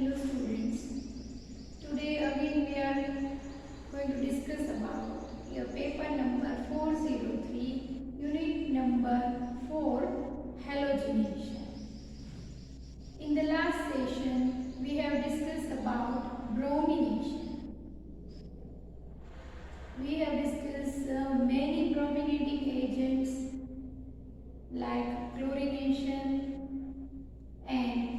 Hello students. Today again we are going to discuss about your paper number 403, unit number 4, halogenation. In the last session we have discussed about bromination. We have discussed many brominating agents like chlorination and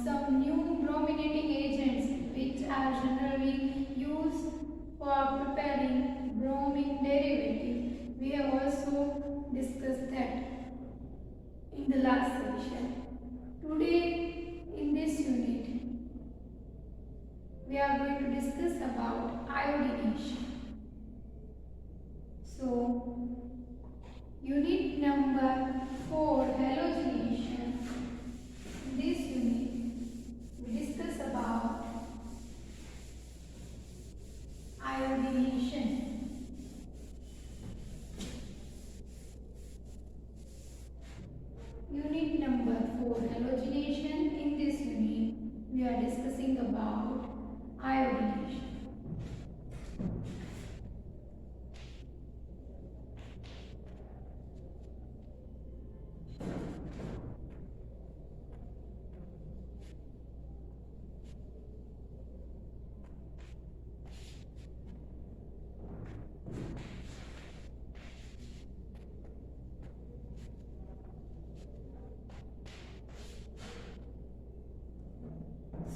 some new brominating agents which are generally used for preparing bromine derivative. We have also discussed that in the last session. Today in this unit we are going to discuss about iodination. So unit number 4, halogenation. In this unit we discuss about iodination. Unit number 4, halogenation. In this unit we are discussing about iodination.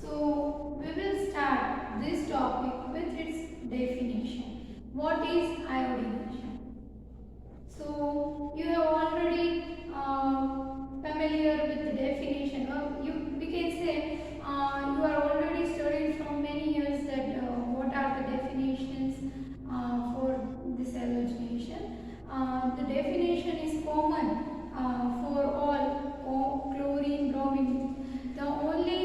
So we will start this topic with its definition. What is iodination? So you have already familiar with the definition, or we can say you are already studied from many years that what are the definitions for this halogenation. The definition is common for all chlorine, bromine. The only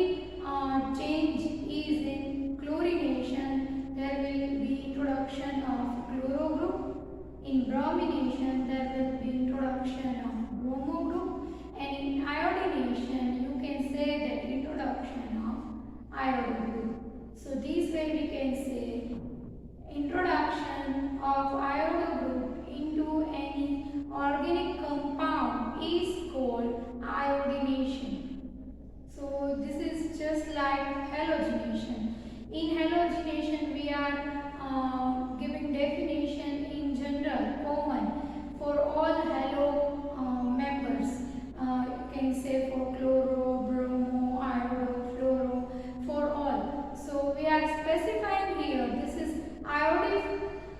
change is in chlorination. There will be introduction of chloro group. In bromination there will be introduction of bromo group, and in iodination you can say that introduction of iodine group. So this way we can say introduction of iodine group into any organic compound is called iodination. So this is just like halogenation. In halogenation we are giving definition in general, common for all halo members. You can say for chloro, bromo, iodo, fluoro, for all. So we are specifying here this is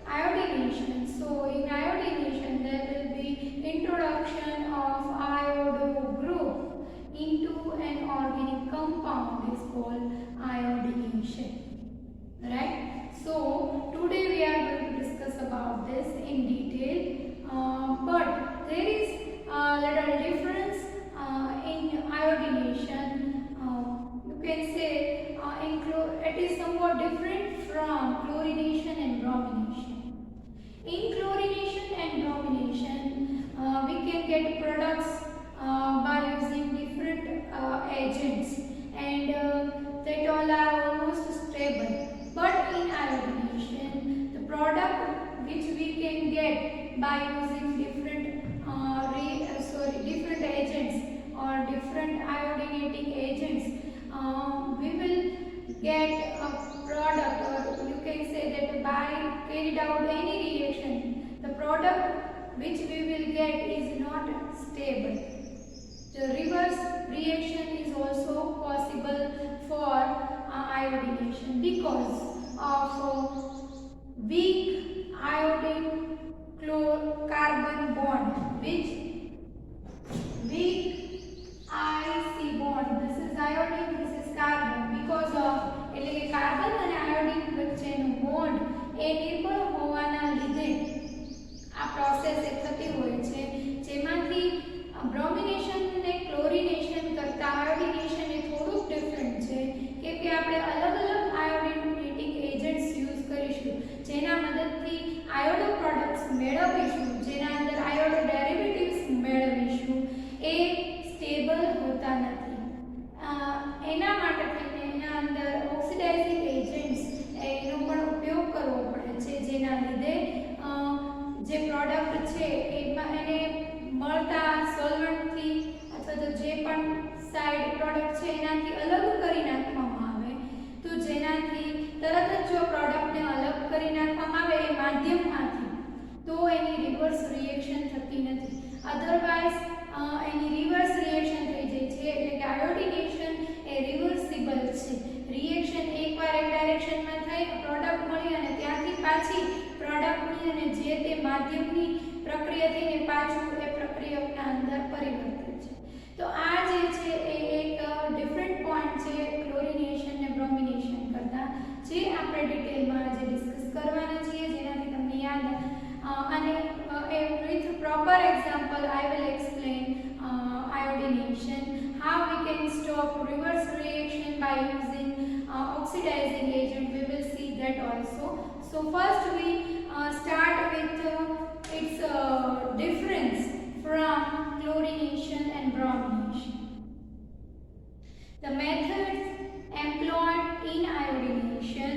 iodination. So in iodination there will be introduction of iodo group into an organic compound is called iodination. Right? So today we are going to discuss about this in detail, but there is a little difference in iodination. You can say it is somewhat different from chlorination and bromination. In chlorination and bromination we can get products by using different agents, and that all are almost stable. But in iodination, the product which we can get by using different different agents or different iodinating agents, we will get a product, or you can say that by carried out any reaction, the product which we will get is not stable. The reverse reaction is also possible for iodination because of weak iodine carbon bond, which weak IC bond. This is iodine, this is carbon. Because of એટલે કે carbon અને iodine વચ્ચેનું bond એ નિર્બળ હોવાના લીધે આ process એ થતી હોય છે, જેમાંથી બ્રોમિનેશન અને ક્લોરિનેશન કરતા આયોડિનેશન એ થોડુંક ડિફરન્ટ છે, કેમ કે આપણે અલગ અલગ આયોડિનેટિંગ એજન્ટ્સ યુઝ કરીશું, જેના મદદથી આયોડો પ્રોડક્ટ્સ મેળવીશું, જેના અંદર આયોડો પરિવર્તિત છે. તો આ જે છે એ એક ડિફરન્ટ પોઈન્ટ છે ક્લોરિનેશન ને બ્રોમિનેશન કરતા, જે આપણે ડિટેલમાં આજે ડિસ્કસ કરવાના છીએ, જેનાથી તમને યાદ અને with proper example I will explain iodination, how we can stop reverse reaction by using oxidizing agent. We will see that also. So first we start with its difference from chlorination and bromination. The methods employed in iodination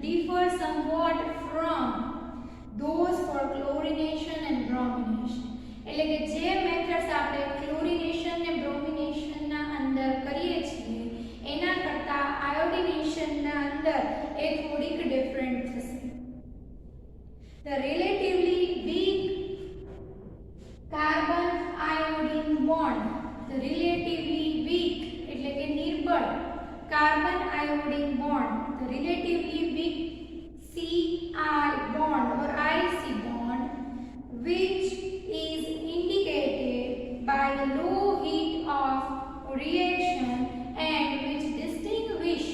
differ somewhat from those for chlorination and bromination. એટલે કે જે methods આપણે chlorination ને bromination ના અંદર કરીએ છીએ એના કરતા આયોડિનેશન ના અંદર એ થોડીક ડિફરન્ટ થશે. The relatively weak carbon iodine bond, the relatively weak એટલે કે નિર્બળ carbon iodine bond, the relatively weak Ci bond or IC bond, which is indicated by the low heat of reaction and which distinguish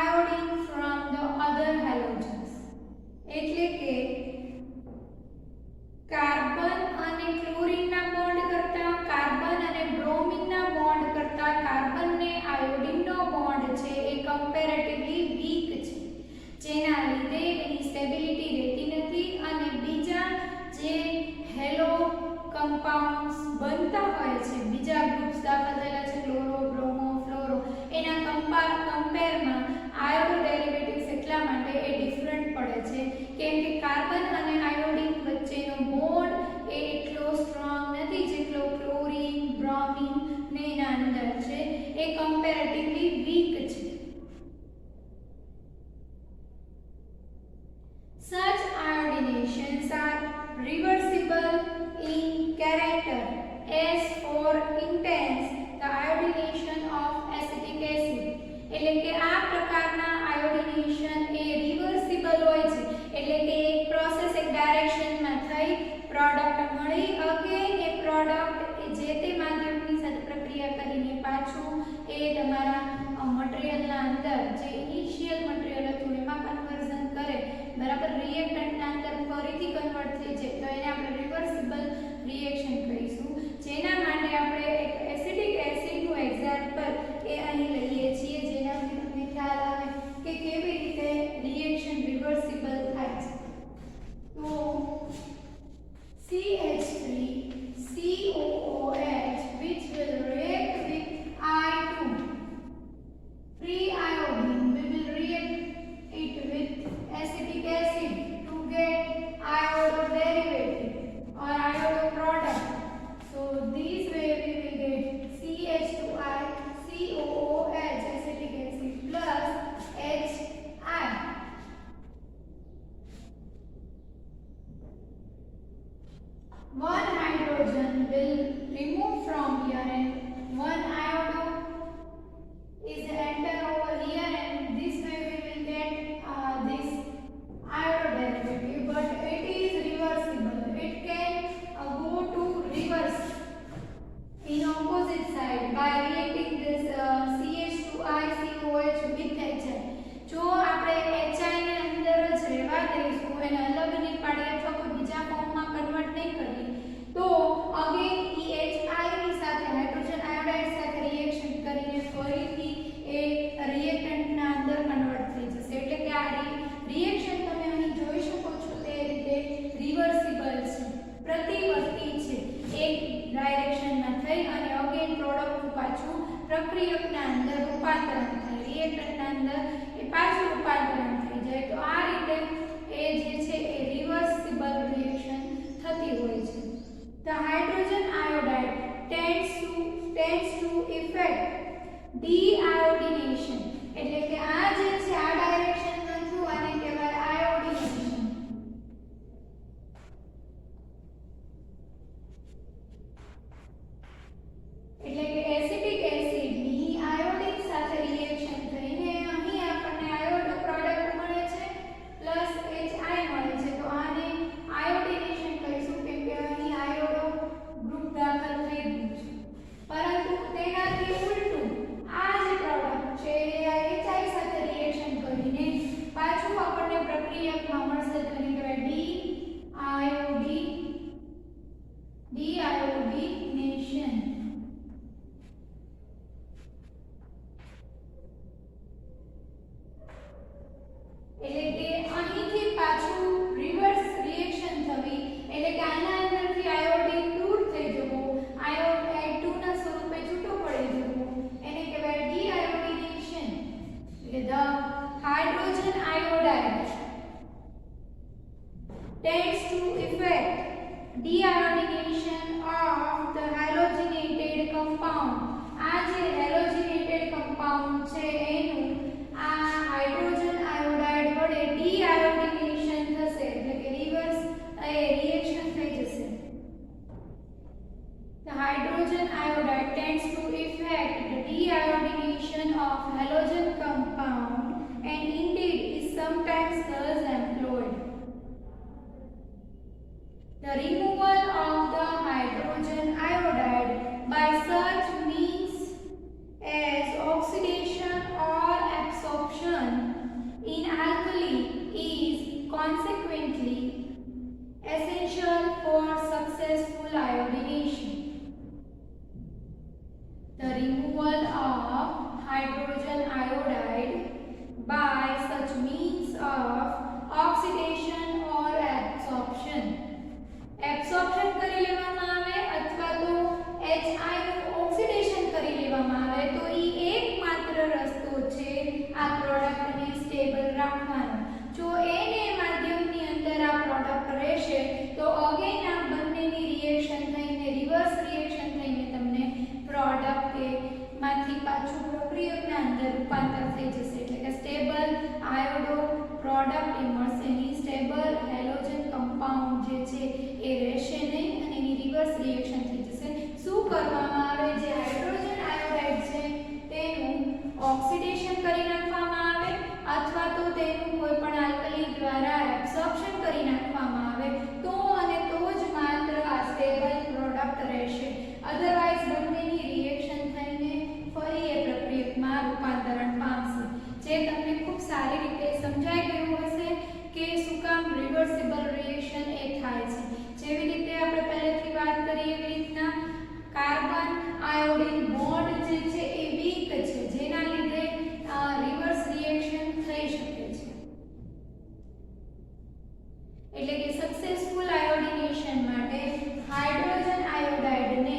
iodine from the other halogens. એટલે કે carbon અને chlorine ના bond કરતા, carbon અને bromine ના bond કરતા carbon ને iodine નો bond છે એ કમ્પેરેટિવલી વીક છે, જેના લીધે એની સ્ટેબિલિટી રહેતી નથી અને બીજા જે હેલો કમ્પાઉન્ડ્સ બનતા હોય છે, બીજા ગ્રુપ્સ દાખલ થયેલા છે ક્લોરો, બ્રોમો, ફ્લોરો, એના કમ્પેરમાં આયોડો ડેરિવેટિવ્સ એટલા માટે એ ડિફરન્ટ પડે છે કેમ કે કાર્બન અને આયોડિન વચ્ચેનો બોન્ડ એ એટલો સ્ટ્રોંગ નથી જેટલો ક્લોરીન, બ્રોમિન ને એના અંદર છે, એ કમ્પેરેટિવલી વીક છે. Such iodinations are reversible in character. As for intense, the iodination of acetic acid. એટલે કે આ પ્રકારના આયોડિનેશન એ રિવર્સિબલ હોય છે, એટલે કે એક પ્રોસેસ એક ડાયરેક્શનમાં થઈ પ્રોડક્ટ મળી, અગેન એ પ્રોડક્ટ જે તે માધ્યમની સાથે પ્રક્રિયા કરીને પાછું એ તમારા મટીરીયલના અંદર જે ઇનિશિયલ મટીરીયલ હતું એમાં કન્વર્ઝન કરે, બરાબર, રિએક્ટન્ટના અંદર ફરીથી કન્વર્ટ થઈ જાય, તો એને આપણે રિવર્સિબલ રિએક્શન કહીશું. જેના માટે આપણે એક એસિડિક એસિડનું એક્ઝામ્પલ એ અહીં લઈએ છીએ, જેનાથી તમને ખ્યાલ આવે કે કેવી રીતે રિએક્શન રિવર્સિબલ થાય છે. તો CH3COOH which will react with I2 free iodine, we will react it with acetic acid to get iodo derivative or iodo product. So this way we will get CH2I COOH acetic acid plus HI. One hydrogen will remove from here and one iodo is enter over here, and this way we will get this iodo derivative, but it is reversible. It can go to reverse in opposite side by reacting this CH2I COH with HI. જો આપણે HI ને અંદર જ રહેવા દઈશું, એને અલગ નહીં પાડીએ અથવા કોઈ બીજા ફોર્મમાં કન્વર્ટ નહીં કરીએ, તો અગેન એ HI ની સાથે હાઇડ્રોજન આયોડાઇડ સાથે રિએક્શન કરીને ફરીથી એ રિએક્ટન્ટના અંદર કન્વર્ટ થઈ જશે. એટલે કે આ રિએક્શન તમે અહીં જોઈ શકો છો તે રીતે રિવર્સિબલ છે, પ્રતિવર્તી છે, એક ડાયરેક્શનમાં થઈ અને અગેન પ્રોડક્ટનું પાછું પ્રક્રિયકના અંદર રૂપાંતરણ થાય, રિએક્ટન્ટના અંદર એ પાછું રૂપાંતરણ થઈ જાય. તો આ રીતે એ જે છે એ રિવર્સિબલ રિએક્શન થતી હોય છે. The hydrogen iodide tends to effect deiodination, એટલે કે આ જે છે આ ડાયરેક્શનમાં થયું આને કહેવાય આયોડિનેશન. એટલે કે એસિટિક એસિડની આયોડિન સાથે રિએક્શન થઈને અહીં આપણને આયોડો પ્રોડક્ટ મળે છે પ્લસ HI મળે છે, તો આને આયોડિનેશન કહીશું કેમ કે અહીં iodo group Deiodination of the halogenated compound. આ જે હેલોજિનેટેડ કમ્પાઉન્ડ છે એનું આ હાઇડ્રોજન આયોડાઇડ વડે ડીઆયોડિનેશન થશે એટલે કે રિવર્સ રિએક્શન થઈ જશે. The hydrogen iodide tends to effect the deiodination of halogen compound and indeed is sometimes thus employed. The removal of the hydrogen iodide by such means as oxidation or absorption in alkali is consequently essential for successful iodination. The removal of hydrogen iodide by such means of oxidation or absorption. Absorption કરી લેવામાં આવે અથવા તો HI નું oxidation કરી લેવામાં આવે તો ઈ એકમાત્ર રસ્તો છે આ પ્રોડક્ટને સ્ટેબલ રાખવાનો. જો એને માધ્યમની અંદર આ પ્રોડક્ટ રહેશે તો અગેન આ બંનેની રિએક્શન થઈને રિવર્સ રિએક્શન થઈને તમને પ્રોડક્ટ કે માંથી પાછું પ્રક્રિયકના અંદર રૂપાંતર થઈ જશે એટલે કે સ્ટેબલ આયોડો પ્રોડક્ટ એ મળશે નહીં. સ્ટેબલ હેલોજન કમ્પાઉન્ડ જે છે એ રહેશે નહીં અને એની રિવર્સ રિએક્શન થઈ જશે. શું કરવામાં આવે જે હાઇડ્રોજન આયોડાઇડ છે તેનું ઓક્સિડેશન કરી નાખવામાં આવે અથવા તો તેનું કોઈપણ આલ્કલી દ્વારા એબ્સોર્પ્શન કરી નાખવામાં આવે તો અને તો જ માત્ર આ સ્ટેબલ પ્રોડક્ટ રહેશે. અધરવાઇઝ બંનેની રિએક્શન થઈને ફરી એ પ્રક્રિયકમાં રૂપાંતરણ પામશે. જે તમને ખૂબ સારી રીતે સમજાઈ ગયું હશે કે શું કામ રિવર્સિબલ રિએક્શન એ થાય છે. જેવી રીતે આપણે પહેલેથી વાત કરી એવી રીતના કાર્બન આયોડિન બોન્ડ જે છે એ વીક છે જેના લીધે રિવર્સ રિએક્શન થઈ શકે છે. એટલે કે સક્સેસફુલ આયોડિનેશન માટે હાઇડ્રોજન આયોડાઇડને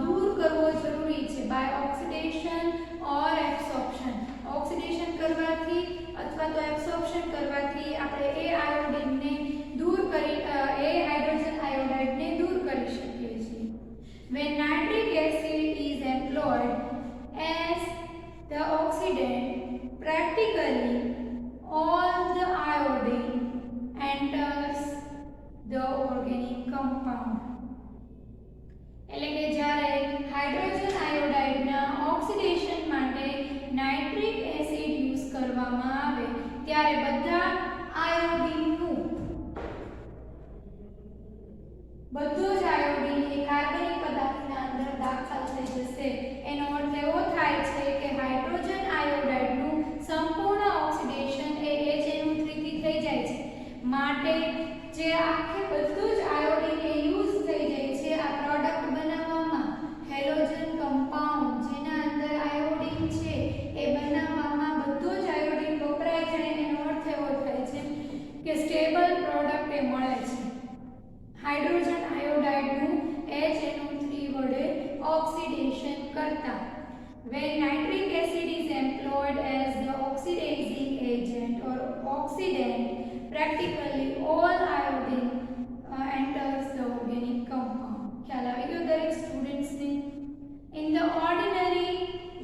દૂર કરવો જરૂરી છે by oxidation or absorption. Oxidation કરવાથી અથવા તો એબ્સોર્પ્શન કરવાથી આપણે એ આયોડિનને દૂર કરી એ હાઇડ્રોજન આયોડાઇડને દૂર કરી શકીએ છીએ. When nitric acid is employed as the oxidant, practically all the iodine enters the organic compound. એટલે કે જ્યારે હાઇડ્રોજન આયોડાઇડના ઓક્સિડેશન માટે નાઇટ્રિક એસિડ યુઝ કરવામાં આવે ત્યારે બધા આયોડિનનું બધો જ આયોડિન એ કાર્બનિક પદાર્થના અંદર દાખલ થઈ જશે. એનો અર્થ એવો થાય છે કે હાઇડ્રોજન આયોડાઇડનું સંપૂર્ણ ઓક્સિડેશન એ HNO3 થી થઈ જાય છે. માટે જે આખે બધું જ આયોડિન એ યુઝ થઈ જાય છે આ પ્રોડક્ટ બનાવવામાં હેલોજન કમ્પાઉન્ડ જેના અંદર આયોડિન છે એ બનાવવામાં બધો જ આયોડિન વપરાય છે. એનો અર્થ એવો થાય છે કે સ્ટેબલ પ્રોડક્ટ એ મળે છે હાઇડ્રોજન આયોડાઇડનું HNO3 વડે ઓક્સિડેશન કરતા. When nitric acid is employed as the oxidizing agent or oxidant, practically all iodine enters the organic compound. ખ્યાલ આવી ગયો દરેક સ્ટુડન્ટ્સને? In the ordinary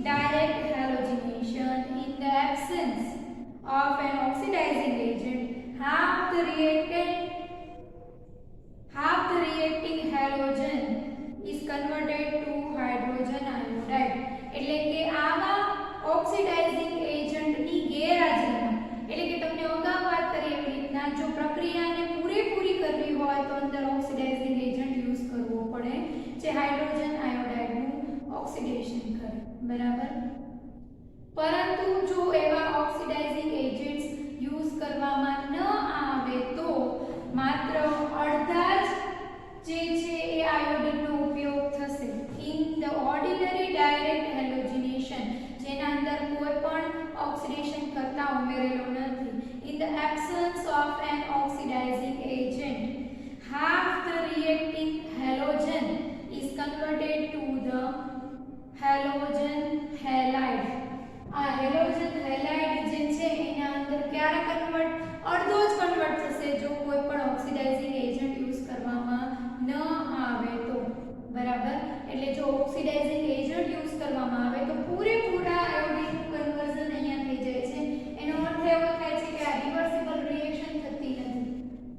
direct halogenation, in the absence of an oxidizing agent, half the reacting halogen is converted to hydrogen iodide. એટલે કે આવા oxidising એજન્ટની ગેરહાજરીમાં એટલે કે તમને અગાઉ વાત કરી એવી રીતના જો પ્રક્રિયાને પૂરેપૂરી કરવી હોય તો અંદર ઓક્સિડાઇઝિંગ એજન્ટ યુઝ કરવો પડે જે હાઇડ્રોજન આયોડાઇડનું ઓક્સિડેશન કરે. બરાબર? પરંતુ જો એવા ઓક્સિડાઇઝિંગ એજન્ટ્સ યુઝ કરવામાં ન આવે તો માત્ર અડધા જ જે છે એ આયોડિનનો ઉપયોગ થશે. In the ordinary direct halogenation જેના અંદર કોઈ પણ ઓક્સિડેશન કરતા ઉમેરેલો નથી. In the absence of an oxidising agent half the reacting halogen is converted to the halogen halide. આ હેલોજન એટલે જો ઓક્સિડાઇઝિંગ એજન્ટ યુઝ કરવામાં આવે તો પૂરેપૂરા આયોડિનનું કન્વર્ઝન અહીંયા થઈ જાય છે. એનો અર્થ એવો થાય છે કે આ રિવર્સિબલ રિએક્શન થતી નથી.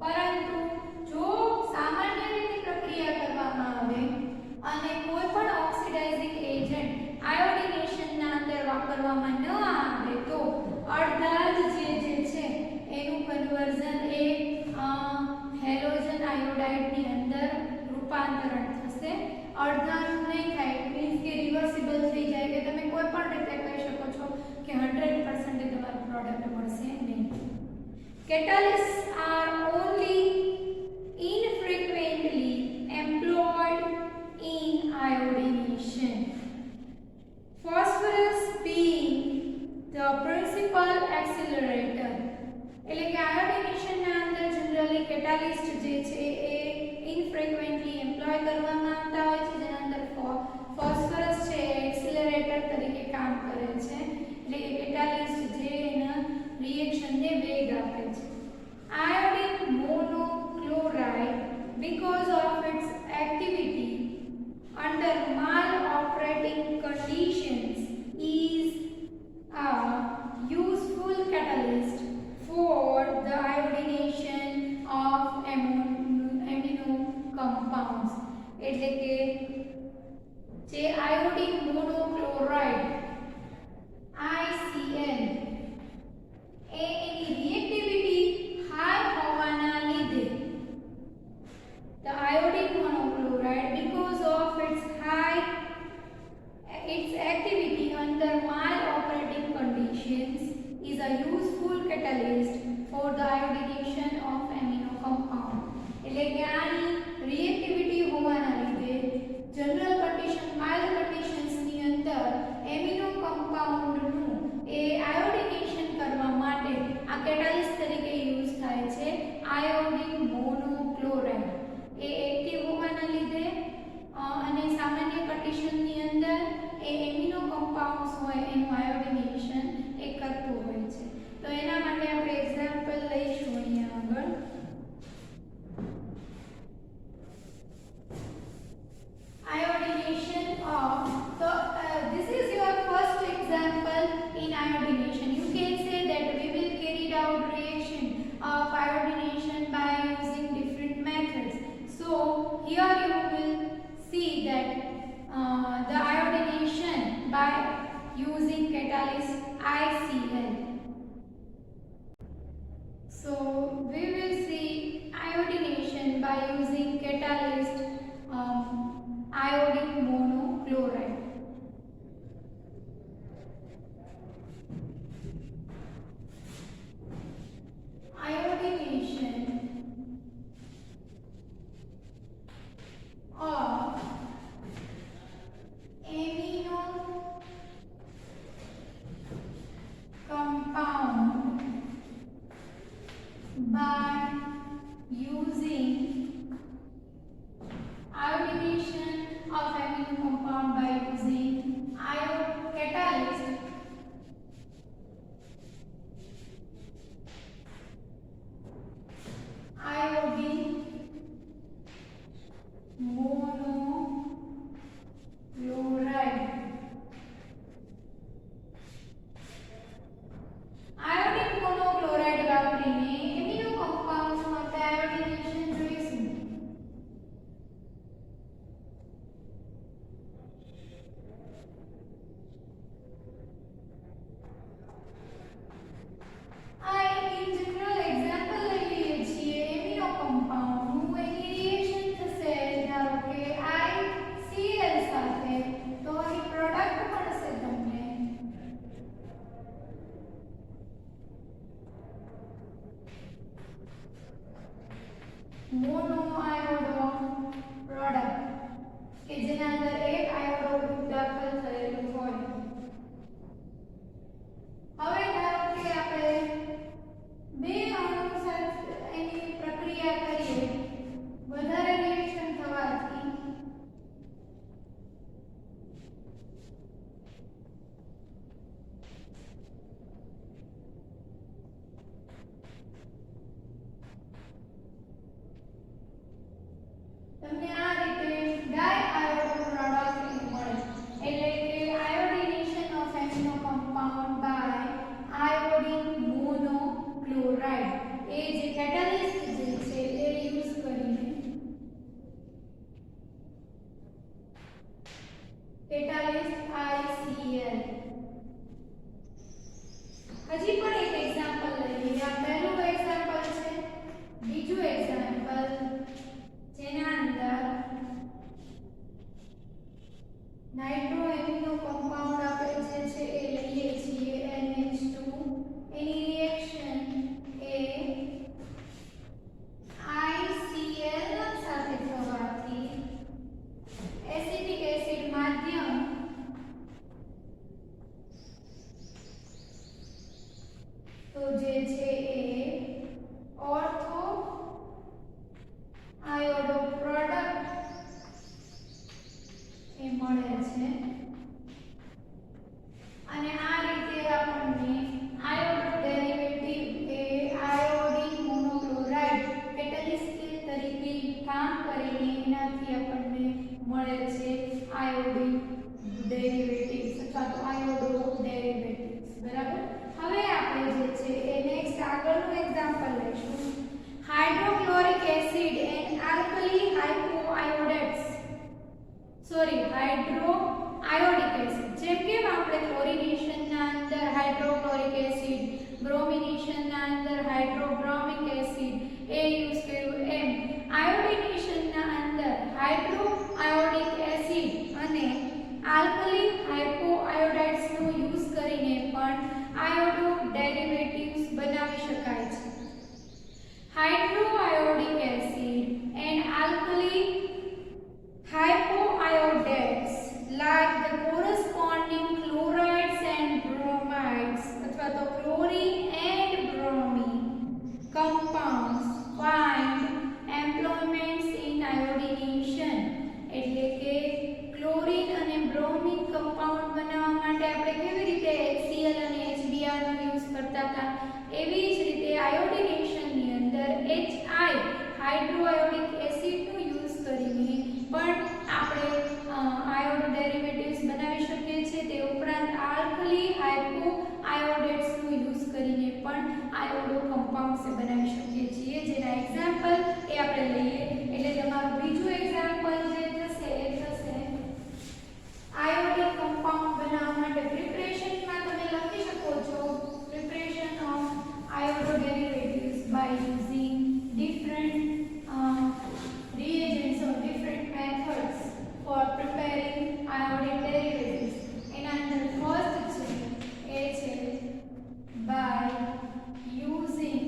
પરંતુ જો સામાન્ય રીતે પ્રક્રિયા કરવામાં આવે અને કોઈ પણ ઓક્સિડાઇઝિંગ એજન્ટ આયોડિનેશનના અંદર વાપરવામાં ન આવે તો અડધા જ જે છે એનું કન્વર્ઝન એ હેલોજન આયોડાઇડની અંદર રૂપાંતરણ થશે. અડધાનું નહીં થાય, મીન્સ કે રિવર્સિબલ થઈ જાય કે તમે કોઈ પણ રીતે કહી શકો છો કે 100% તમારું પ્રોડક્ટ મળશે નહીં. Catalysts are only infrequently employed in iodination. Phosphorus being the principal accelerator. એટલે કે આયોડિનેશન ના અંદર જનરલી કેટાલિસ્ટ જે છે એ ઇનફ્રીક્વન્ટલી એમ્પ્લોય કરવામાં આવતા હોય છે, જેના અંદર ફોસ્ફરસ છે એક્સિલરેટર તરીકે કામ કરે છે. એટલે કે કેટાલિસ્ટ જે એના રિએક્શનને વેગ આપે છે. Iodine monochloride, because of its activity under maloperating conditions, is a useful catalyst for the iodination of amino compounds. એટલે કે જે આયોડિન મોનોક્લોરાઇડ ICl એ એની રિએક્ટિવિટી હાઈ હોવાના લીધે the iodine monochloride, because of its activity under maloperating conditions, is a useful catalyst for the iodination of amino compound. એટલે કે આની reactivity હોવાના લીધે જનરલ કન્ડિશન માઇલ્ડ કન્ડિશન્સની અંદર એમિનો કમ્પાઉન્ડનું એ આયોડિનેશન કરવા માટે આ કેટાલિસ્ટ તરીકે યુઝ થાય છે. આયોડિન મોનોક્લોરાઇડ એ એક્ટિવ હોવાના લીધે અને સામાન્ય કન્ડિશનની અંદર એ એમિનો કમ્પાઉન્ડ્સ હોય એનું આયોડિનેશન એ કરતું હોય છે. તો એના માટે આપણે એક્ઝામ્પલ લઈશું અહીંયા આગળ. Iodination of, so this is your first example in iodination. You can say that we will carry out reaction of iodination by using different methods. So here you will see that the iodination by using catalyst ICl. So we will see iodination by using catalyst iodine monochloride. Iodination of amino compound by using iodination of amino compound by using catalyst iodine monochloride. Iodine monochloride વાપરીને amino compounds માટે આયોડિનેશન જોઈશું. in general example લઈ લઈએ છીએ amino કમ્પાઉન્ડનું એની reaction થશે. ધારો કે catalyst ICl. હજી પણ એક એક્ઝામ્પલ લઈએ. આ પહેલું એક્ઝામ્પલ છે. બીજું એક્ઝામ્પલ જેના અંદર નાઇટ્રો એમિનો કમ્પાઉન્ડ આપેલ છે એ લઈએ છીએ NH2. એની રિએક્શન એ ICl સાથે થવાથી એસિટિક એસિડ માધ્યમ તો જે છે એ ઓર્થો આયોડો પ્રોડક્ટ એ મળે છે અને આ રીતે આપણને આયોડો ડેરિવેટિવ એ આયોડિન મોનોક્લોરાઇડ કેટાલિસ્ટ તરીકે કામ કરીને એનાથી આપણને મળે છે આયોડિન ડેરિવેટિવ્સ અથવા તો આયોડો ડેરિવેટિવ્સ. બરાબર. હવે આપણે જે છે એ નેક્સ્ટ આગળનું એક્ઝામ્પલ લઈશું. Hydrochloric acid and alkali hypoiodates hydroiodic acid. જેમ કે આપણે ક્લોરિનેશનના અંદર હાઇડ્રોક્લોરિક એસિડ, બ્રોમિનેશનના અંદર હાઇડ્રોબ્રોમિક એસિડ એ યુઝ કર્યું એમ આયોડિનેશનના અંદર હાઇડ્રોઆયોડિક એસિડ અને આલ્કલી હાઇપોઆયોડાઇડ્સનો યુઝ કરીને પણ આયોડો ડેરિવેટિવ્સ બનાવી શકાય છે. Hydroiodic acid and alkali hypoiodides like the corresponding chlorides and bromides અથવા તો chlorine and bromine compounds find employments in iodination. એટલે કે ક્લોરીન અને બ્રોમિન કમ્પાઉન્ડ બનાવવા માટે આપણે કેવી રીતે HCl અને HBr નો યુઝ કરતા હતા એવી જ રીતે આયોડિનેશનની અંદર HI હાઇડ્રોઆયોડિક એસિડ નો યુઝ કરીને પણ આપણે આયોડો ડેરિવેટિવ્સ બનાવી શકીએ છીએ. તે ઉપરાંત આલ્કલી હાઇપોઆયોડેટ્સ નો યુઝ કરીને પણ આયોડો કમ્પાઉન્ડ્સ બનાવી શકીએ છીએ. જેના એક્ઝામ્પલ એ આપણે લઈએ. એટલે તમારું બીજું એક્ઝામ્પલ જે થશે એ થશે આયોડિક કમ્પાઉન્ડ બનાવવા માટે પ્રિપરેશનમાં તમે લખી શકો છો preparation of iodo derivatives by using different reagents or different methods for preparing iodine derivatives. એના અંદર ફર્સ્ટ છે એ છે by using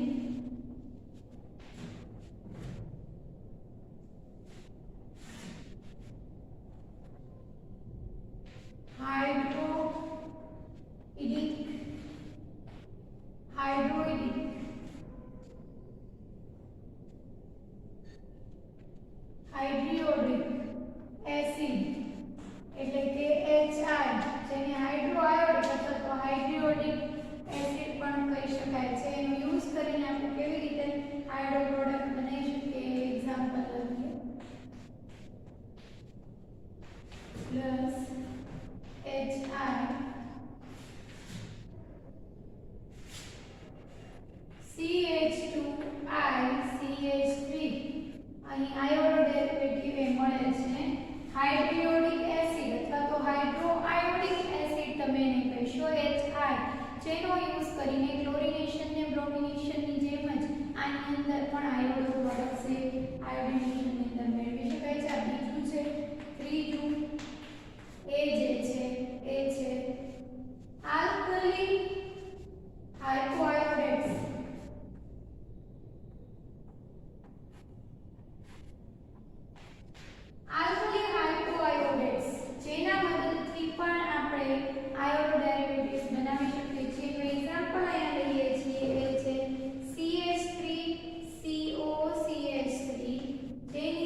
હાઇડ્રોઇડિક એસિડ એટલે કે HI જેને હાઇડ્રોઆયોડિક અથવા તો હાઇડ્રોઇડિક એસિડ પણ કહી શકાય છે. એનો યુઝ કરીને આપણે કેવી રીતે આયોડો પ્રોડક્ટ બનાવી શકીએ એ એક્ઝામ્પલ લઈએ. પ્લસ HI CH2I CH3 અહીં આયોડો ડેરિવેટિવ એ મળે છે હાઇડ્રોઇડિક એસિડ અથવા તો હાઇડ્રોઆયોડિક એસિડ તમે એને કહેશો HI જેનો યુઝ કરીને ક્લોરિનેશન ને બ્રોમિનેશન ની જેમ જ આની અંદર પણ આયોડો પ્રોડક્ટ્સ એ આયોડિનેશન ની અંદર મેળવી શકાય છે. આ બીજું છે. ત્રીજું એ જે છે એ છે આલ્કલી હાઇપોઆયોડેટ્સ જેના મદદથી પણ આપણે આયોડો ડેરિવેટિવ્સ બનાવી શકીએ છીએ. એનું એક્ઝામ્પલ અહીંયા લઈએ છીએ એ છે CH3COCH3 જેની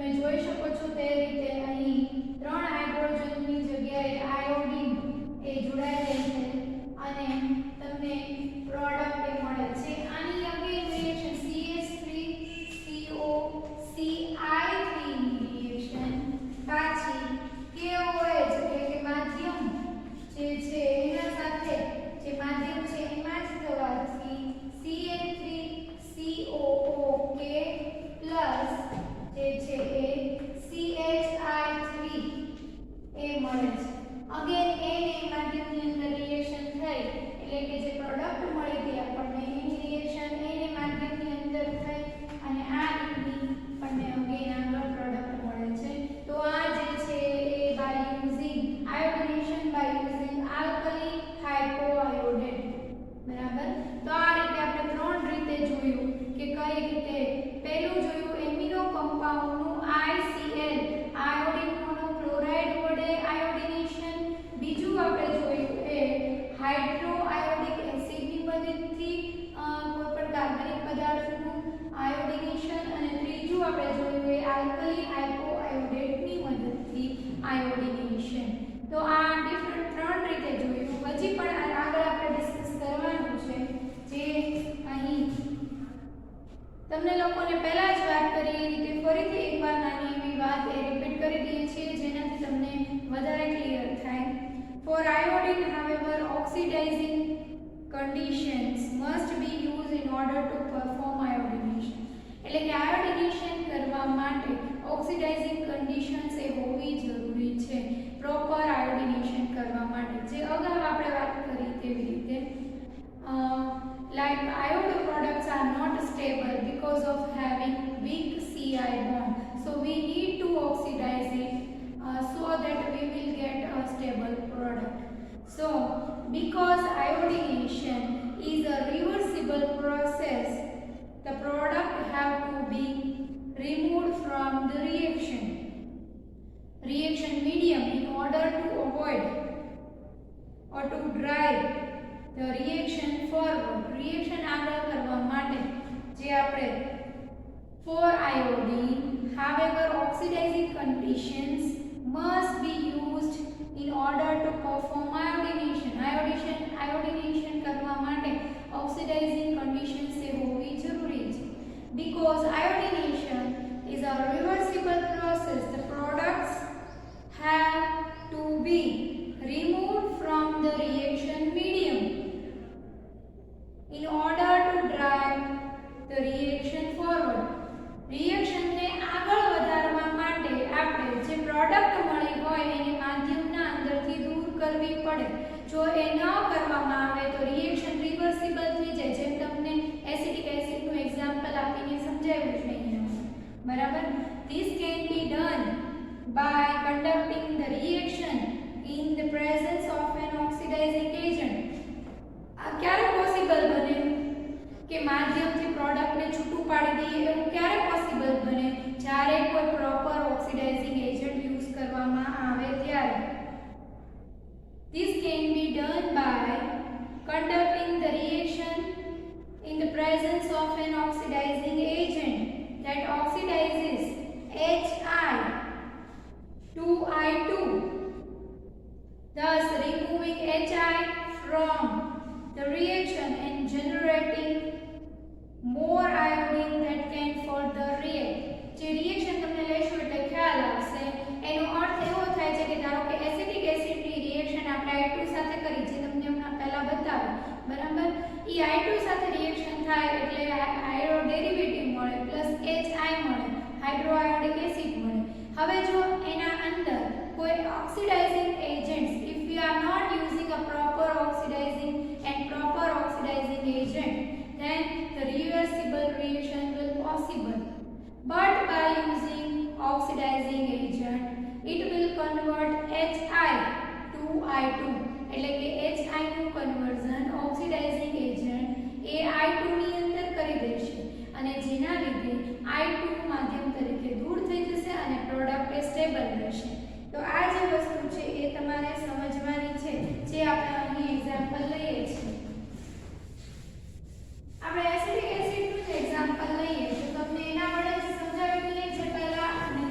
તમે જોઈ શકો છો તે રીતે અહીં 3 હાઇડ્રોજનની જગ્યાએ આયોડિન એ જોડાઈ રહી છે અને તમને પ્રોડક્ટ એ મળે છે. આની અગેન રિએક્શન CH3CO CI3 ની રિએક્શન પાછી KOH એટલે કે માધ્યમ જે છે એના સાથે જે માધ્યમ છે એમાં જ થવાથી CH3COOK પ્લસ જે છે એ CHI3 એ મળે છે. અગેન એને માધ્યમની અંદર રિએક્શન થઈ એટલે કે જે પ્રોડક્ટ મળી હતી આપણને એની રિએક્શન એને માધ્યમની અંદર થઈ અને આ રીતની આપણને અગેન આગળ પ્રોડક્ટ મળે છે. તો આ જે છે એ by using iodination by using alkali hypoiodate. બરાબર. તો આ રીતે આપણે 3 રીતે જોયું કે કઈ રીતે પહેલું જોયું એમિનો કમ્પાઉન્ડનું ICl આયોડિન મોનોક્લોરાઇડ વડે આયોડિનેશન. બીજું આપણે જોયું એ હાઇડ્રોઆયોડિક એસિડની મદદથી કોઈપણ કાર્બનિક પદાર્થનું આયોડિનેશન અને ત્રીજું આપણે જોયું એ આલ્કલી હાઇપોઆયોડેટની મદદથી આયોડિનેશન. તો આ ડિફરન્ટ 3 રીતે જોયું. હજી પણ આગળ આપણે ડિસ્કસ કરવાનું છે જે અહીં તમને લોકોને પહેલા જ વાત કરી એ રીતે ફરીથી એકવાર નાની એવી વાત એ રિપીટ કરી દઈએ છીએ જેનાથી તમને વધારે ક્લિયર થાય. For iodine, however, oxidizing conditions must be used in order to perform iodination. એટલે કે આયોડિનેશન કરવા માટે ઓક્સિડાઇઝિંગ કન્ડિશન્સ એ હોવી જરૂરી છે પ્રોપર આયોડિનેશન કરવા માટે. જે અગાઉ આપણે વાત કરી તેવી રીતે like iodine products are not stable because of having weak Ci bond, so we need to oxidize it so that we will get a stable product. So because iodination is a reversible process, the product have to be removed from the reaction medium in order to avoid or to drive the reaction forward. reaction આગળ કરવા માટે જે આપણે for iodine, however, oxidizing conditions must be used in order to perform iodination. iodination કરવા માટે oxidizing conditions એ હોવી જરૂરી છે. Because iodination is a reversible process, the products have to be removed from the reaction medium in order to drive the reaction forward. reaction ને આગળ વધારવા માટે આપણે જે પ્રોડક્ટ મળી હોય એને માધ્યમના અંદરથી દૂર કરવી પડે. જો એ ન કરવામાં આવે તો રિએક્શન રિવર્સિબલ થઈ જાય. જેમ તમને એસિડિક એસિડનું એક્ઝામ્પલ આપીને સમજાવ્યું છે અહીંયા. બરાબર. This can be done by conducting the reaction in the presence of an oxidizing agent. આ ક્યારે પોસિબલ બને કે માધ્યમથી પ્રોડક્ટને છૂટું પાડી દઈએ? એવું ક્યારે પોસિબલ બને? જ્યારે કોઈ પ્રોપર ઓક્સિડાઇઝિંગ એજન્ટ યુઝ કરવામાં આવે ત્યારે. This can be done by conducting the reaction in the presence of an oxidizing agent that oxidizes HI2I2, thus removing HI from the reaction and generating more iodine that can further react. જે reaction તમને લેશો એટલે ખ્યાલ આવશે. એનો અર્થ એવો થાય છે કે ધારો કે એસિડિક એસિડની રિએક્શન આપણે I2 સાથે કરી જે તમને હમણાં પહેલા બતાવી. બરાબર. ઈ I2 સાથે રિએક્શન થાય એટલે આયરો ડેરિવેટિવ મળે પ્લસ HI મળે, હાઇડ્રોઆયોડિક એસિડ મળે. હવે જો એના અંદર કોઈ oxidising agents, if we are not using a proper oxidizing agent, then the reversible reaction will possible. But by using oxidizing agent, it will convert HI to I2. એટલે કે HI નું કન્વર્ઝન ઓક્સિડાઇઝિંગ એજન્ટ એ I2 ની અંદર કરી દેશે અને જેના લીધે I2 માધ્યમ તરીકે દૂર થઈ જશે અને પ્રોડક્ટ એ સ્ટેબલ રહેશે. તો આ જે વસ્તુ છે એ તમારે સમજવાની છે જે આપણે અહીં એક્ઝામ્પલ લઈએ છીએ. આપણે એસિડિક એસિડનું જ એક્ઝામ્પલ લઈએ તો તમને એના વડે જ સમજાવી દઈએ છે પહેલા અને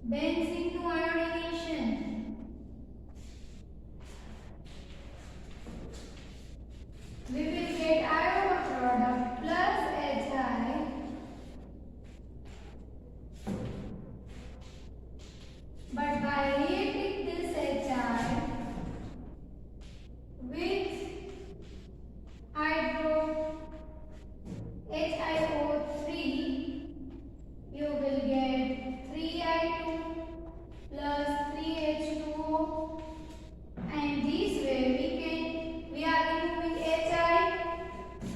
benzene નું iodination, we will get iodo product plus HI, but by reacting this HI with HiO3, you will get 3I2 plus 3H2O, and this way we are removing HI.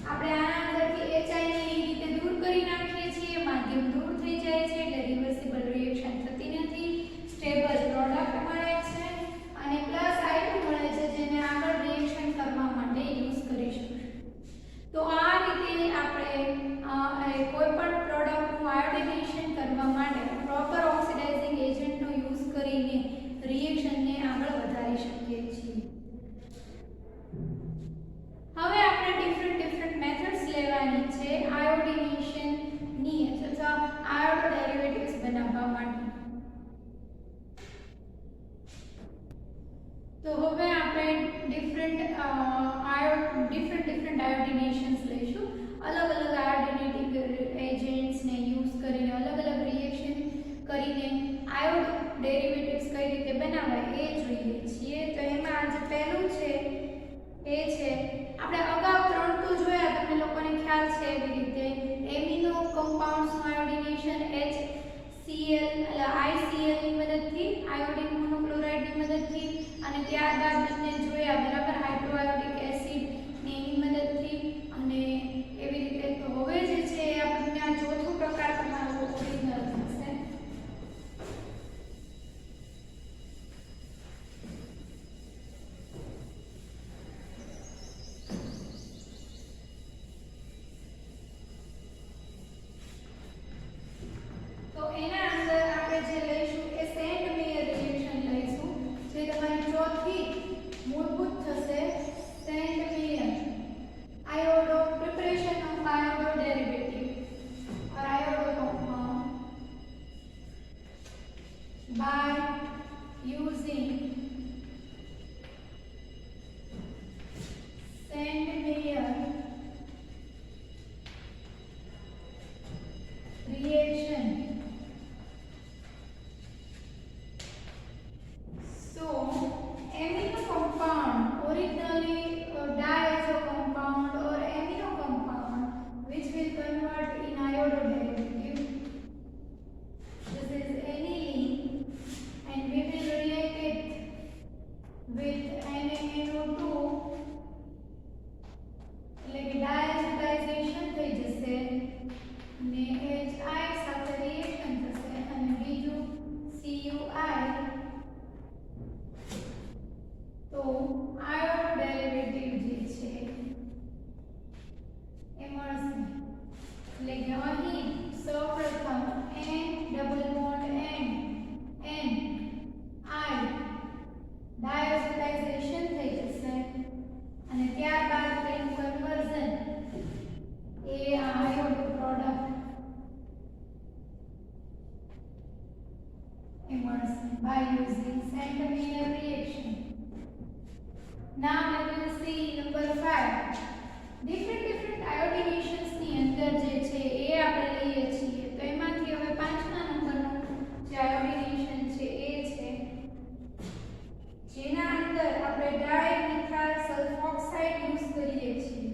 આપણે આના અંદરથી HI ને એ રીતે દૂર કરી નાખીએ છીએ, માધ્યમ દૂર થઈ જાય છે, એટલે રિવર્સિબલ રિએક્શન થતી નથી, સ્ટેબલ પ્રોડક્ટ મળે છે અને પ્લસ I2 મળે છે, જેને આગળ રિએક્શન કરવા માટે યુઝ કરી શકીશું. તો આ રીતે આપણે કોઈ પણ પ્રોડક્ટનું આયોડિનેશન કરવા માટે પ્રોપર ઓક્સિડાઇઝિંગ એજન્ટનો યુઝ કરીને રિએક્શનને આગળ વધારી શકીએ છીએ. હવે આપણે ડિફરન્ટ મેથડ્સ લેવાની છે આયોડિનેશનની અથવા આયોડો ડેરિવેટિવ્સ બનાવવા માટે. તો હવે આપણે ડિફરન્ટ આયોડિનેશન્સ લઈશું. અલગ આયોડિનેટિંગ એજન્ટ્સ ને યુઝ કરીને અલગ રિએક્શન કરીને આયોડ ડેરિવેટિવ્સ કઈ રીતે બનાવાય એ જોઈએ છીએ. તો એમાં જે પહેલું છે એ છે, આપણે અગાઉ 3 તો જોયા, તમને લોકોને ખ્યાલ છે એવી રીતે એમિનો કમ્પાઉન્ડ્સનું આયોડિનેશન HCl ICl ની મદદથી, આયોડિન મોનોક્લોરાઇડની મદદથી, અને ત્યારબાદ બંને જોયા બરાબર હાઇડ્રોઆયોડિક એસિડ ની મદદથી, અને એવી રીતે. તો હવે જે છે આપણે આ ચોથો પ્રકાર તમારો ઓરિજિનલ થશે. તો એના અંદર આપણે જે લઈશું એ સેન્ટ મેયર રિએક્શન લઈશું, જે તમારી ચોથી મૂળભૂત થશે. Sandmeyer iodo preparation of iodo derivative और iodo compound by using Sandmeyer reaction. So amino compound originally diazo compound or amino compound which will convert in iodo derivative. This is aniline and we will react it with NaNO2 એટલે કે ડાયઝોટાઇઝેશન થઈ જશે ને HI સાથે reaction થશે અને બીજું CuI. તો આયોડો ડેરિવેટિવ જે છે એ મળશે. એટલે કે અહીં સૌપ્રથમ N double bond N I ડાયઝોટાઇઝેશન થઈ જશે અને ત્યારબાદ તેનું કન્વર્ઝન એ આયોડો પ્રોડક્ટ એ મળશે by using Saint Meyer reaction. Now we will see number 5. different iodinations ની અંદર જે છે એ આપણે લઈએ છીએ. તો એમાંથી હવે 5મા નંબરનું જે આયોડિનેશન છે એ છે જેના અંદર આપણે ડાયમિથાઇલ સલ્ફોક્સાઇડ યુઝ કરીએ છીએ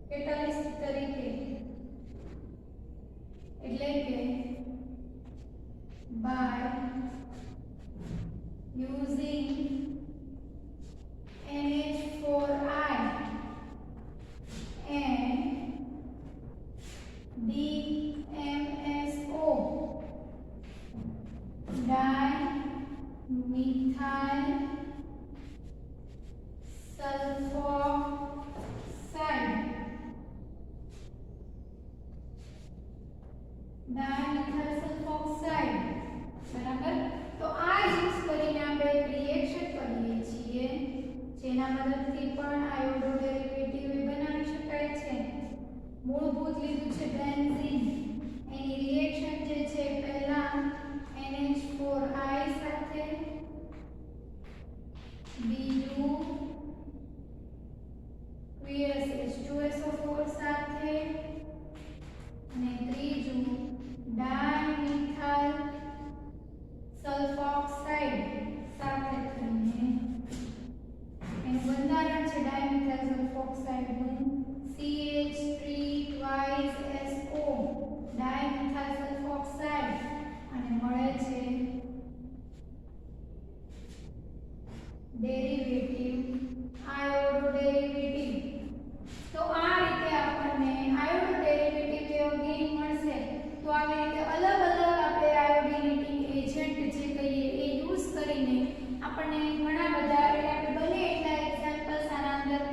કેટાલિસ્ટ તરીકે. એટલે કે by using NH4I and DMSO, dimethyl sulfoxide, બરાબર. તો આ યુઝ કરીને આપણે એક રિએક્શન કરીએ છીએ જેના મદદથી પણ આયોડો ડેરિવેટિવ બનાવી શકાય છે. મૂળભૂત લીધું છે બેન્ઝીન એની રિએક્શન જે છે પહેલા NH4I સાથે, બીજું QSH2SO4 સાથે અને ત્રીજું ડાયમિથાઇલ સલ્ફોક્સાઇડ સાથે થઈને એનું બંધારણ છે ડાયમિથાઇલ સલ્ફોક્સાઇડનું CH3SO ડાયમિથાઇલ સલ્ફોક્સાઇડ અને મળે છે ડેરિવેટિવ આયોડો ડેરિવેટિવ. તો આ રીતે આપણને આયોડો ડેરિવેટિવ ગેઇન મળશે. તો આવી રીતે અલગ અલગ આપણે આયોડિનેટિંગ એજન્ટ જે કહીએ એ યુઝ કરીને આપણને ઘણા બધા એટલે આપણે બને એટલા એક્ઝામ્પલ્સ આના અંદર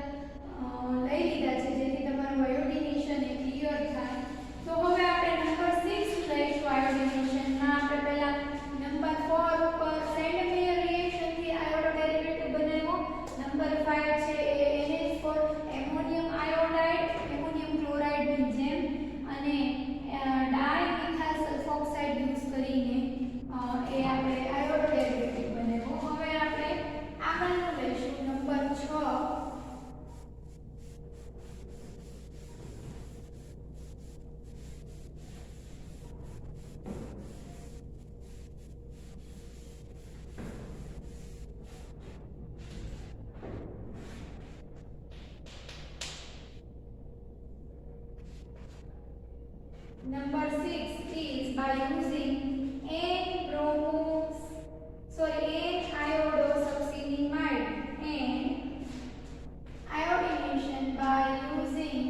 લઈ લીધા છે જેથી તમારું આયોડિનેશન એ ક્લિયર થાય. તો હવે આપણે નંબર 6 લઈશું આયોડિનેશનમાં. આપણે પહેલા નંબર 4 ઉપર સેન્ડમેયર રિએક્શન થી આયોડો ડેરિવેટિવ બનાવ્યો. નંબર 5 છે એ NH4 ammonium iodide ammonium chloride ની જેમ અને ડાયમિથાઇલ સલ્ફોક્સાઇડ યુઝ કરીને એ આપણે આયોડો ડેરિવેટિવ બનાવ્યો. હવે આપણે આગળનું લઈશું number 6. Number 6 is by using N-iodosuccinimide and iodination by using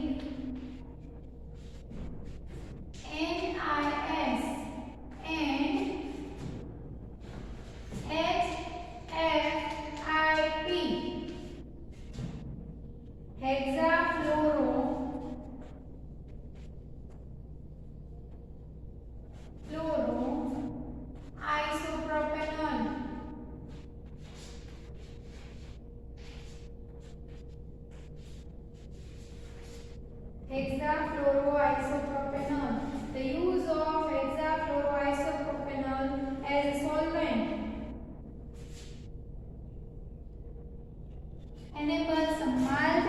NIS and HFIP hexafluoro isopropanol hexafluoroisopropanol. The use of hexafluoroisopropanol as a solvent enables a mild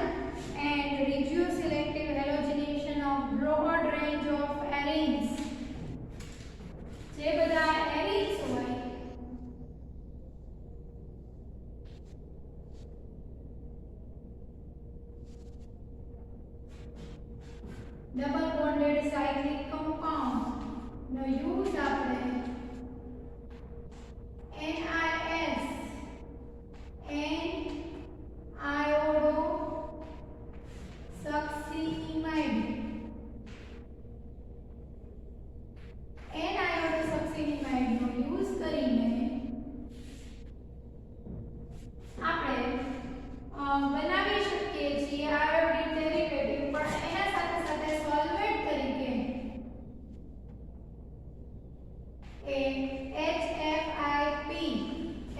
and reduced selective halogenation of broad range of arenes. જે બધા એરીન્સ હોય double bonded cyclic compound નો use આપણે NIS N-iodosuccinimide N-iodosuccinimide નો use કરીને આપણે બનાવી શકીએ છીએ iodine derivative. પણ એના સાથે સાથે સોલ્વેન્ટ તરીકે એ HFIP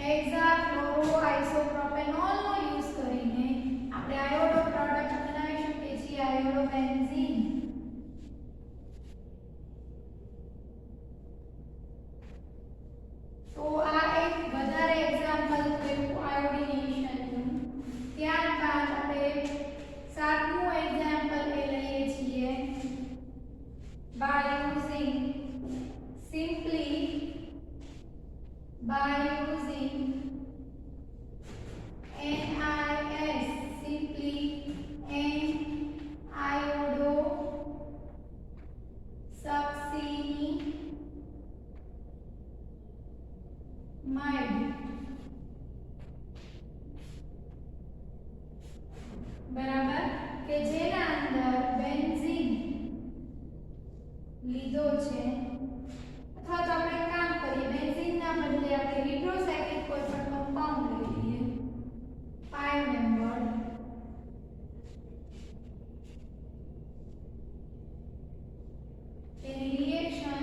હેક્સાફ્લોરોઆઇસોપ્રોપેનોલ નો યુઝ કરીને આપણે આયોડો પ્રોડક્ટ બનાવી શકીએ છીએ આયોડો બેન્ઝીન. તો આ એક વધારે એક્ઝામ્પલ થયું આયોડિનેશનનું. ત્યારબાદ આપણે સાતમું એક્ઝામ્પલ એ લઈએ છીએ by using simply by using NIS simply N-iodosuccinimide બરાબર કે જેના અંદર બેન્ઝીન લીધો છે. અથવા તો આપણે કામ કરીએ બેન્ઝીનના બદલે આપણે હાઇડ્રોસાયક્લિક કોઈ પણ કમ્પાઉન્ડ લઈ લઈએ 5 મેમ્બર્ડ. એની રિએક્શન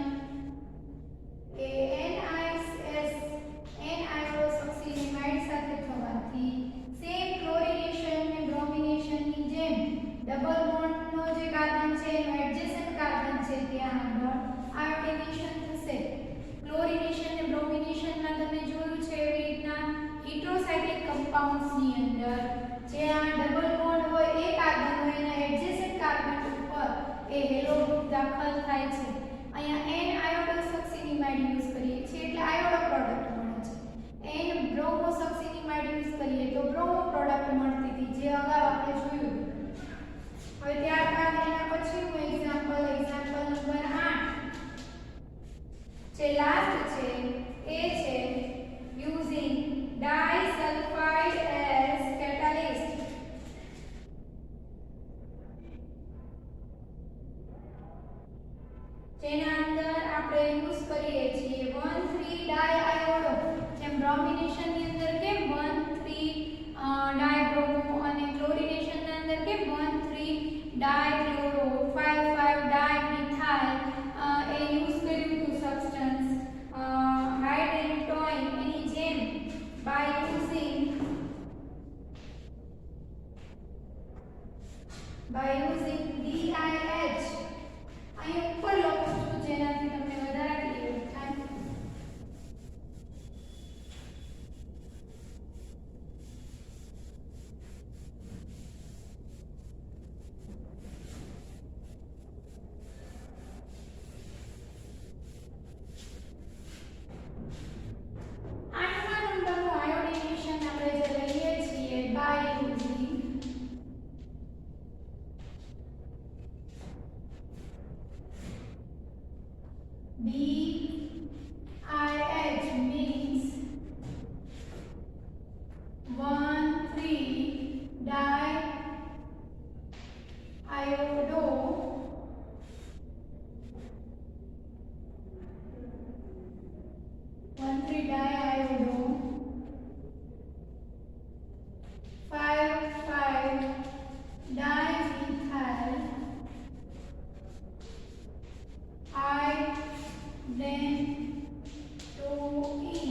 એ N-iodosuccinimide સાથે થવાથી સેમ ક્લોરિનેશન અને બ્રોમિનેશન ની જેમ ડબલ બોન્ડ નો જે કાર્બન છે એનો એડજેસન્ટ કાર્બન છે ત્યાં આગળ આયોડિનેશન થશે. ક્લોરિનેશન અને બ્રોમિનેશનમાં તમે જોયું છે એવી રીતના હિટ્રોસાયક્લિક કમ્પાઉન્ડ્સની અંદર જે આ ડબલ બોન્ડ હોય એ કાર્બન હોય એના એડજેસન્ટ કાર્બન ઉપર એ હેલો ગ્રુપ દાખલ થાય છે. અહીંયા N આયોડોસક્સિનિમાઇડ યુઝ કરીએ છીએ એટલે આયોડો પ્રોડક્ટ મળે છે. N બ્રોમોસક્સિનિમાઇડ યુઝ કરીએ તો બ્રોમો પ્રોડક્ટ મળતી હતી જે અગાઉ આપણે જોયું. હવે ત્યારબાદ એના પછીનું એક્ઝામ્પલ નંબર 8 જે લાસ્ટ છે એ છે using disulfide as catalyst. જેના અંદર આપણે યુઝ કરીએ છીએ 1,3 ડાયઆયોડો. જેમ બ્રોમિનેશન ની અંદર કેમ 1,3 ડાયબ્રોમો અને ક્લોરિનેશન ની અંદર કેમ 1,3 ડાયક્લોરો 5,5 ડાયમિથાઇલ એ યુઝ કર્યું હતું સબસ્ટન્સ હાઇડ્રેટોઇન એની જેમ by using DIH અહીં ઉપર લખું છું જેનાથી તમને વધારે ક્લિયર થાય. DIH means 1,3 diiodo 1,3 diiodo 5,5 dimethyl then to E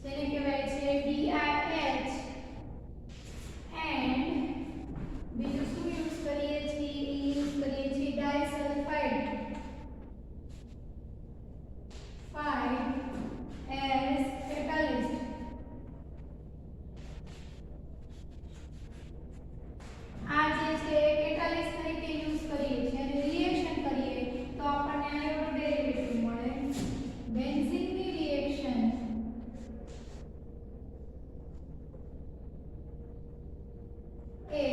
જેને કહેવાય છે DIH and બીજું શું યુઝ કરીએ છીએ યુઝ કરીએ છીએ ડાયસલ્ફાઇડ 5 as catalyst. આ જે છે કેટાલિસ્ટ તરીકે યુઝ કરીએ છીએ અને રિએક્શન કરીએ તો આપણને આયોડો ડેરિવેટિવ મળે. બેન્ઝીનની રિએક્શન એ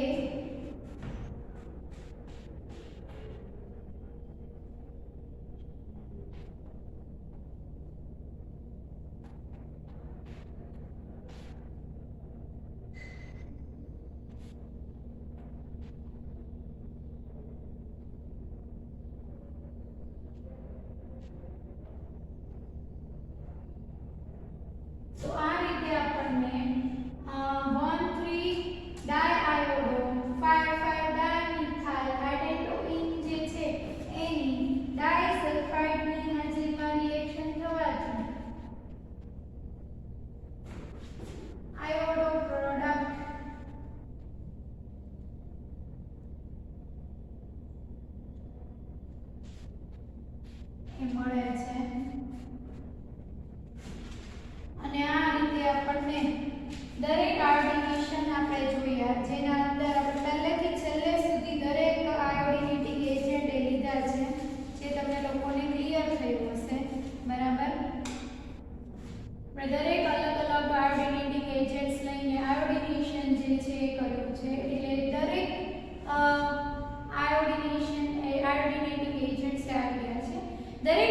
તો આ રીતે આપણને 1,3 ડાયઆયોડો 5,5 ડાયમિથાઇલ હાઇડ્રેટોઇન જે છે એની ડાયસલ્ફાઇડની હાજરીમાં રિએક્શન થવાથી આયોડો પ્રોડક્ટ એ મળે છે. અને આ રીતે આપણને દરેક આયોડિનેશન આપણે જોયા જેના અંદર આપણે પહેલેથી છેલ્લે સુધી દરેક આયોડિનેટિંગ એજન્ટ એ લીધા છે જે તમને લોકોને ક્લિયર થયું હશે. બરાબર. આપણે દરેક અલગ અલગ આયોડિનેટિંગ એજન્ટ્સ લઈને આયોડિનેશન જે છે એ કર્યું છે. એટલે દરેક આયોડિનેટિંગ એજન્ટ્સ આવ્યા છે. દરેક